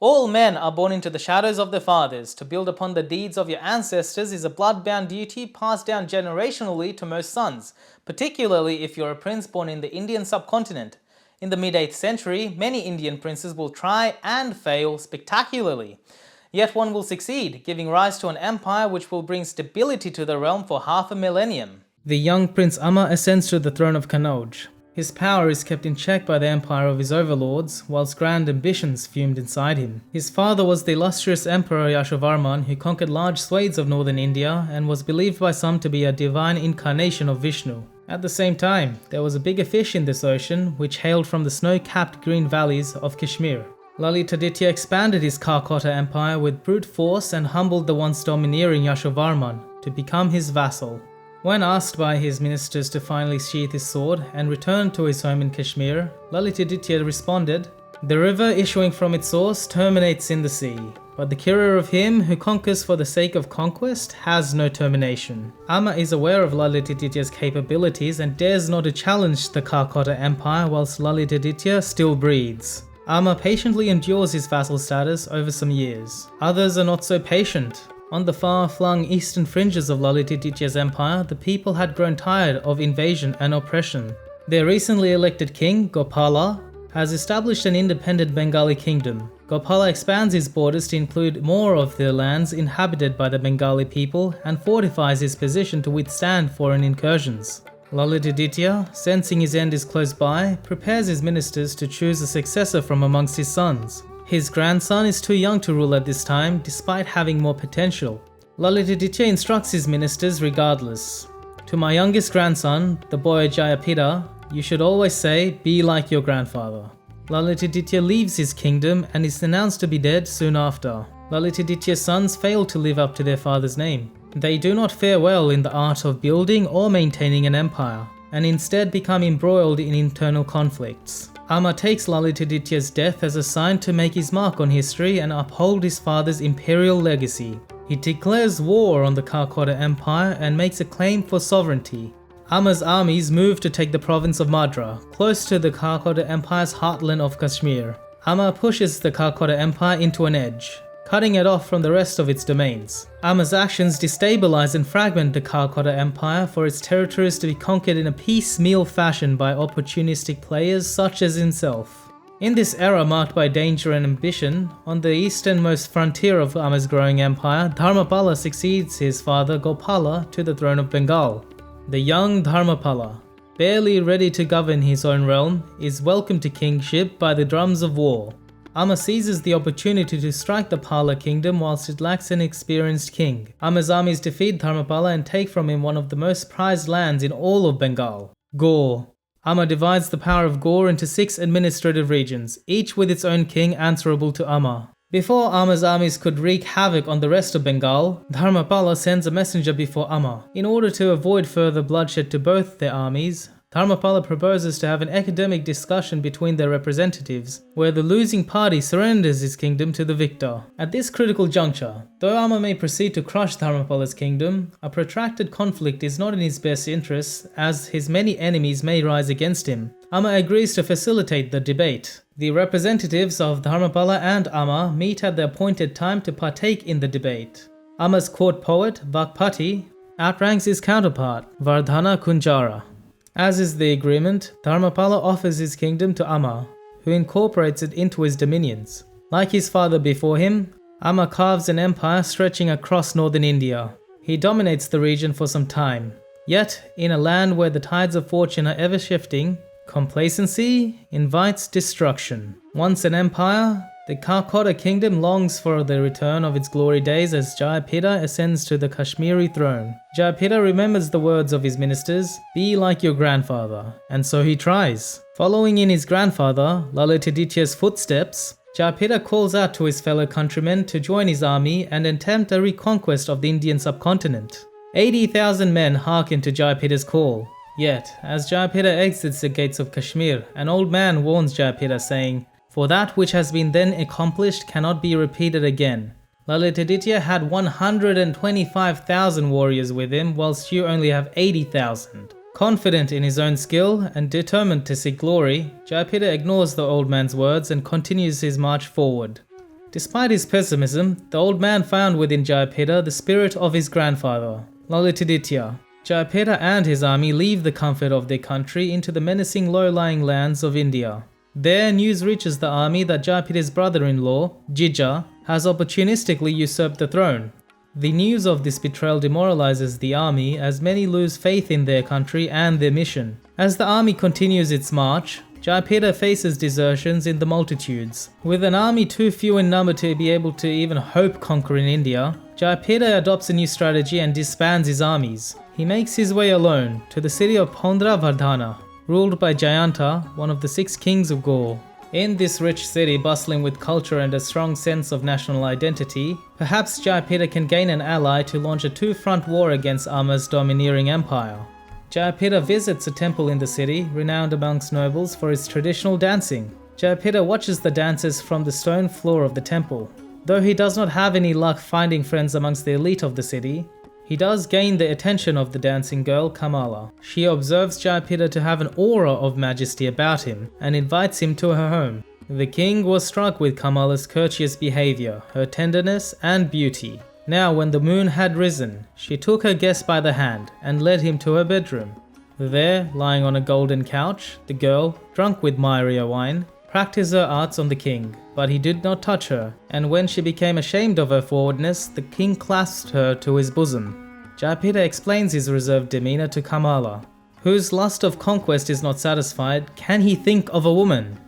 All men are born into the shadows of their fathers. To build upon the deeds of your ancestors is a blood-bound duty passed down generationally to most sons, particularly if you're a prince born in the Indian subcontinent. In the mid-8th century, many Indian princes will try and fail spectacularly. Yet one will succeed, giving rise to an empire which will bring stability to the realm for half a millennium. The young Prince Amma ascends to the throne of Kannauj. His power is kept in check by the empire of his overlords, whilst grand ambitions fumed inside him. His father was the illustrious Emperor Yashovarman, who conquered large swathes of northern India and was believed by some to be a divine incarnation of Vishnu. At the same time, there was a bigger fish in this ocean, which hailed from the snow-capped green valleys of Kashmir. Lalitaditya expanded his Kakota empire with brute force and humbled the once domineering Yashovarman to become his vassal. When asked by his ministers to finally sheath his sword and return to his home in Kashmir, Lalitaditya responded, "The river issuing from its source terminates in the sea, but the career of him who conquers for the sake of conquest has no termination." Amma is aware of Lalitaditya's capabilities and dares not to challenge the Kakota empire whilst Lalitaditya still breathes. Amma patiently endures his vassal status over some years. Others are not so patient. On the far-flung eastern fringes of Lalitaditya's empire, the people had grown tired of invasion and oppression. Their recently elected king, Gopala, has established an independent Bengali kingdom. Gopala expands his borders to include more of the lands inhabited by the Bengali people and fortifies his position to withstand foreign incursions. Lalitaditya, sensing his end is close by, prepares his ministers to choose a successor from amongst his sons. His grandson is too young to rule at this time, despite having more potential. Lalitaditya instructs his ministers regardless. "To my youngest grandson, the boy Jayapida, you should always say, 'Be like your grandfather.'" Lalitaditya leaves his kingdom and is announced to be dead soon after. Lalitaditya's sons fail to live up to their father's name. They do not fare well in the art of building or maintaining an empire, and instead become embroiled in internal conflicts. Amma takes Lalitaditya's death as a sign to make his mark on history and uphold his father's imperial legacy. He declares war on the Kakota Empire and makes a claim for sovereignty. Amma's armies move to take the province of Madra, close to the Kakota Empire's heartland of Kashmir. Amma pushes the Kakota Empire into an edge, cutting it off from the rest of its domains. Amma's actions destabilize and fragment the Kakota Empire for its territories to be conquered in a piecemeal fashion by opportunistic players such as himself. In this era marked by danger and ambition, on the easternmost frontier of Amma's growing empire, Dharmapala succeeds his father Gopala to the throne of Bengal. The young Dharmapala, barely ready to govern his own realm, is welcomed to kingship by the drums of war. Amma seizes the opportunity to strike the Pala kingdom whilst it lacks an experienced king. Amma's armies defeat Dharmapala and take from him one of the most prized lands in all of Bengal, Gaur. Amma divides the power of Gaur into 6 administrative regions, each with its own king answerable to Amma. Before Amma's armies could wreak havoc on the rest of Bengal, Dharmapala sends a messenger before Amma. In order to avoid further bloodshed to both their armies, Dharmapala proposes to have an academic discussion between their representatives, where the losing party surrenders his kingdom to the victor. At this critical juncture, though Amma may proceed to crush Dharmapala's kingdom, a protracted conflict is not in his best interests, as his many enemies may rise against him. Amma agrees to facilitate the debate. The representatives of Dharmapala and Amma meet at the appointed time to partake in the debate. Amma's court poet, Vakpati, outranks his counterpart, Vardhana Kunjara. As is the agreement, Dharmapala offers his kingdom to Amma, who incorporates it into his dominions. Like his father before him, Amma carves an empire stretching across northern India. He dominates the region for some time. Yet, in a land where the tides of fortune are ever shifting, complacency invites destruction. Once an empire, the Kakota kingdom longs for the return of its glory days as Jayapida ascends to the Kashmiri throne. Jayapida remembers the words of his ministers, "Be like your grandfather," and so he tries. Following in his grandfather, Lalitaditya's footsteps, Jayapida calls out to his fellow countrymen to join his army and attempt a reconquest of the Indian subcontinent. 80,000 men hearken to Jayapida's call. Yet, as Jayapida exits the gates of Kashmir, an old man warns Jayapida saying, "For that which has been then accomplished cannot be repeated again." Lalitaditya had 125,000 warriors with him, whilst you only have 80,000. Confident in his own skill and determined to seek glory, Jayapida ignores the old man's words and continues his march forward. Despite his pessimism, the old man found within Jayapeta the spirit of his grandfather, Lalitaditya. Jayapeta and his army leave the comfort of their country into the menacing low-lying lands of India. There, news reaches the army that Jayapeta's brother-in-law, Jija, has opportunistically usurped the throne. The news of this betrayal demoralizes the army as many lose faith in their country and their mission. As the army continues its march, Jayapeta faces desertions in the multitudes. With an army too few in number to be able to even hope conquering India, Jayapeta adopts a new strategy and disbands his armies. He makes his way alone to the city of Pondravardhana, ruled by Jayanta, one of the 6 kings of Gaul. In this rich city bustling with culture and a strong sense of national identity, perhaps Jayapeta can gain an ally to launch a two-front war against Amma's domineering empire. Jayapeta visits a temple in the city, renowned amongst nobles for its traditional dancing. Jayapeta watches the dances from the stone floor of the temple. Though he does not have any luck finding friends amongst the elite of the city, he does gain the attention of the dancing girl Kamala. She observes Jayapeta to have an aura of majesty about him and invites him to her home. The king was struck with Kamala's courteous behavior, her tenderness and beauty. Now when the moon had risen, she took her guest by the hand and led him to her bedroom. There, lying on a golden couch, the girl, drunk with Myria wine, practiced her arts on the king, but he did not touch her, and when she became ashamed of her forwardness, the king clasped her to his bosom. Jayapeta explains his reserved demeanor to Kamala. Whose lust of conquest is not satisfied, can he think of a woman?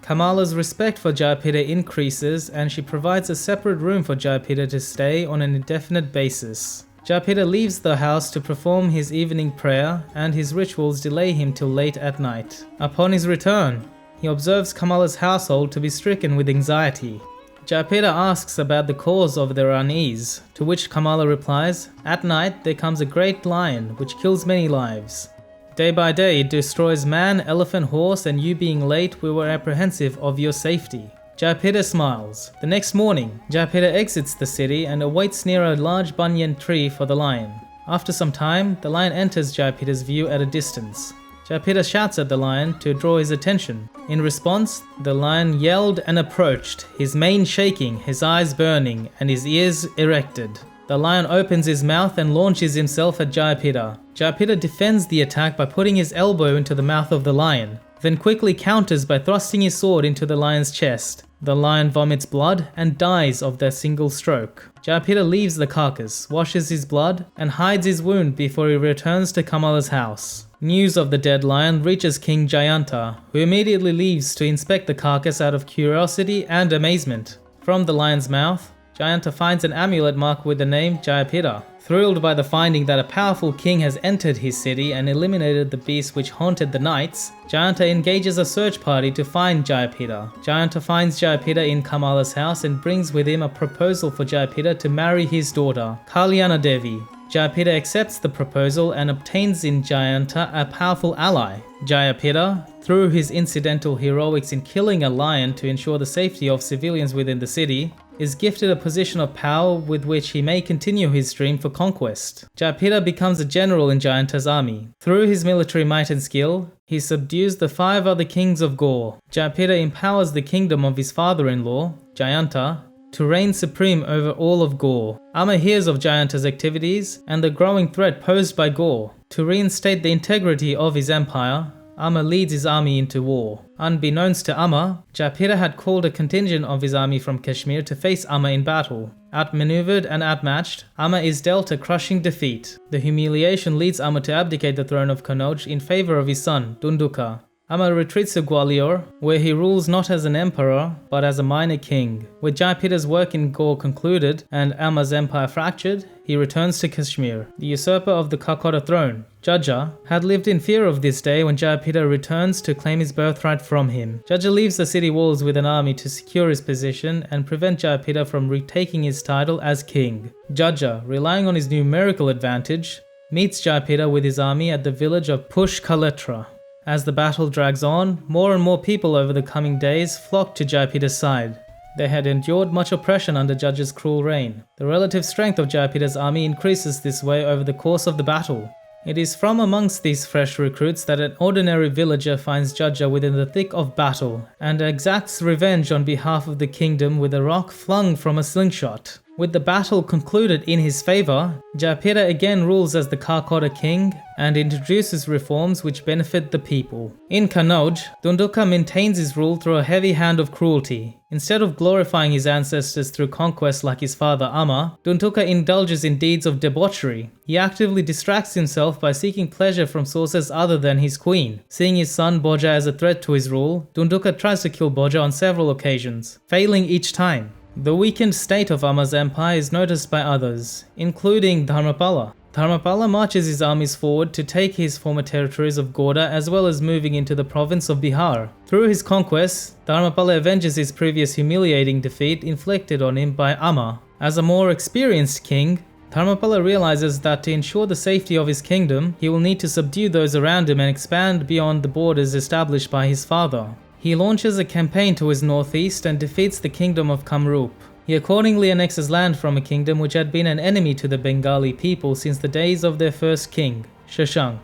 Kamala's respect for Jayapeta increases and she provides a separate room for Jayapeta to stay on an indefinite basis. Jayapeta leaves the house to perform his evening prayer and his rituals delay him till late at night. Upon his return, he observes Kamala's household to be stricken with anxiety. Jayapeta asks about the cause of their unease, to which Kamala replies, "At night there comes a great lion which kills many lives. Day by day it destroys man, elephant, horse, and you being late we were apprehensive of your safety." Jayapeta smiles. The next morning, Jayapeta exits the city and awaits near a large banyan tree for the lion. After some time, the lion enters Jayapeta's view at a distance. Jayapeta shouts at the lion to draw his attention. In response, the lion yelled and approached, his mane shaking, his eyes burning, and his ears erected. The lion opens his mouth and launches himself at Jayapeta. Jayapeta defends the attack by putting his elbow into the mouth of the lion, then quickly counters by thrusting his sword into the lion's chest. The lion vomits blood and dies of that single stroke. Jayapeta leaves the carcass, washes his blood, and hides his wound before he returns to Kamala's house. News of the dead lion reaches King Jayanta, who immediately leaves to inspect the carcass out of curiosity and amazement. From the lion's mouth, Jayanta finds an amulet marked with the name Jayapeta. Thrilled by the finding that a powerful king has entered his city and eliminated the beast which haunted the nights, Jayanta engages a search party to find Jayapeta. Jayanta finds Jayapeta in Kamala's house and brings with him a proposal for Jayapeta to marry his daughter, Kalyana Devi. Jayapeta accepts the proposal and obtains in Jayanta a powerful ally. Jayapeta, through his incidental heroics in killing a lion to ensure the safety of civilians within the city, is gifted a position of power with which he may continue his dream for conquest. Jayapeta becomes a general in Jayanta's army. Through his military might and skill, he subdues the 5 other kings of Gaul. Jayapeta empowers the kingdom of his father-in-law, Jayanta, to reign supreme over all of Gaul. Amma hears of Jayanta's activities and the growing threat posed by Gaul. To reinstate the integrity of his empire, Amma leads his army into war. Unbeknownst to Amma, Jayapeta had called a contingent of his army from Kashmir to face Amma in battle. Outmaneuvered and outmatched, Amma is dealt a crushing defeat. The humiliation leads Amma to abdicate the throne of Kannauj in favor of his son, Dunduka. Amma retreats to Gwalior, where he rules not as an emperor, but as a minor king. With Jayapeta's work in Gaul concluded and Amma's empire fractured, he returns to Kashmir. The usurper of the Kakota throne, Jaja, had lived in fear of this day when Jayapeta returns to claim his birthright from him. Jaja leaves the city walls with an army to secure his position and prevent Jayapeta from retaking his title as king. Jaja, relying on his numerical advantage, meets Jayapeta with his army at the village of Pushkaletra. As the battle drags on, more and more people over the coming days flock to Jayapeta's side. They had endured much oppression under Jaja's cruel reign. The relative strength of Jayapeta's army increases this way over the course of the battle. It is from amongst these fresh recruits that an ordinary villager finds Jajja within the thick of battle and exacts revenge on behalf of the kingdom with a rock flung from a slingshot. With the battle concluded in his favour, Jayapira again rules as the Kakora king and introduces reforms which benefit the people. In Kannauj, Dunduka maintains his rule through a heavy hand of cruelty. Instead of glorifying his ancestors through conquest like his father Amma, Dunduka indulges in deeds of debauchery. He actively distracts himself by seeking pleasure from sources other than his queen. Seeing his son Boja as a threat to his rule, Dunduka tries to kill Boja on several occasions, failing each time. The weakened state of Amma's empire is noticed by others, including Dharmapala. Dharmapala marches his armies forward to take his former territories of Gauda as well as moving into the province of Bihar. Through his conquests, Dharmapala avenges his previous humiliating defeat inflicted on him by Amma. As a more experienced king, Dharmapala realizes that to ensure the safety of his kingdom, he will need to subdue those around him and expand beyond the borders established by his father. He launches a campaign to his northeast and defeats the kingdom of Kamrup. He accordingly annexes land from a kingdom which had been an enemy to the Bengali people since the days of their first king, Shashank.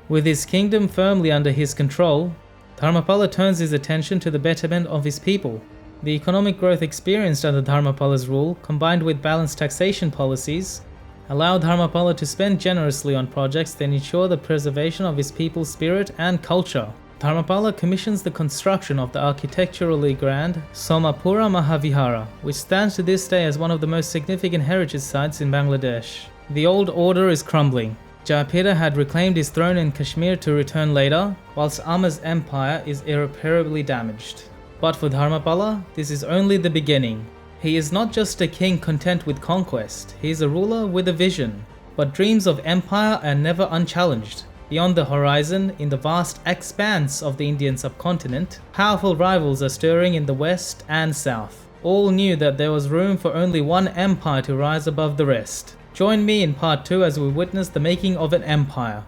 With his kingdom firmly under his control, Dharmapala turns his attention to the betterment of his people. The economic growth experienced under Dharmapala's rule, combined with balanced taxation policies, allowed Dharmapala to spend generously on projects that ensure the preservation of his people's spirit and culture. Dharmapala commissions the construction of the architecturally grand Somapura Mahavihara, which stands to this day as one of the most significant heritage sites in Bangladesh. The old order is crumbling. Jayapira had reclaimed his throne in Kashmir to return later, whilst Amma's empire is irreparably damaged. But for Dharmapala, this is only the beginning. He is not just a king content with conquest, he is a ruler with a vision, but dreams of empire are never unchallenged. Beyond the horizon, in the vast expanse of the Indian subcontinent, powerful rivals are stirring in the west and south. All knew that there was room for only one empire to rise above the rest. Join me in part 2 as we witness the making of an empire.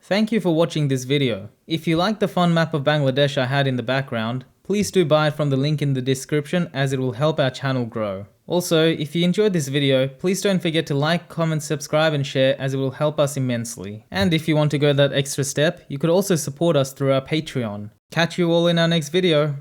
Thank you for watching this video. If you like the fun map of Bangladesh I had in the background, please do buy it from the link in the description as it will help our channel grow. Also, if you enjoyed this video, please don't forget to like, comment, subscribe and share as it will help us immensely. And if you want to go that extra step, you could also support us through our Patreon. Catch you all in our next video.